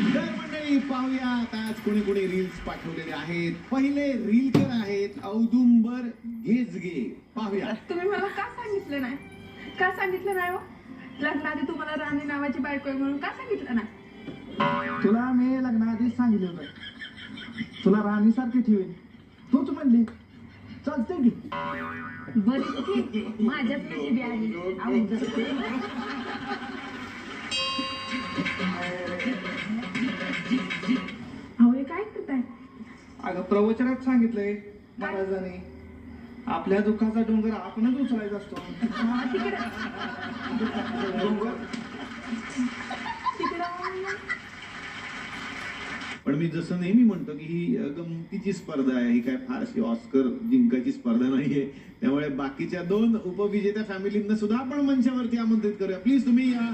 तर मंडळी पाहूयात आज कोणी कोणी रील्स पाठवलेले आहेत. पहिले रीलकर आहेत औदुंबर गेजगे. पाहूया. तुम्ही मला का सांगितलं नाही? का सांगितलं नाही हो? लग्नाआधी तुम्हाला राणी नावाची बायको आहे म्हणून का सांगितलं नाही? तुला मी लग्नाआधीच सांगितलं होतं तुला राणीसारखी ठेवेन. तूच म्हणली चालते की. बरी की माझ्याच नशिबी आली. अहो हे काय करताय? अगं प्रवचनात सांगितलंय महाराजांनी आपल्या दुःखाचा डोंगर आपणच उचलायचा असतो. तिकडे डोंगर पण मी जसं नेहमी म्हणतो की ही गमतीची स्पर्धा आहे. ही काय फार अशी ऑस्कर जिंकायची स्पर्धा नाहीये. त्यामुळे बाकीच्या 2 उपविजेत्या फॅमिलींना सुद्धा आपण मंचावरती आमंत्रित करूया. प्लीज तुम्ही या.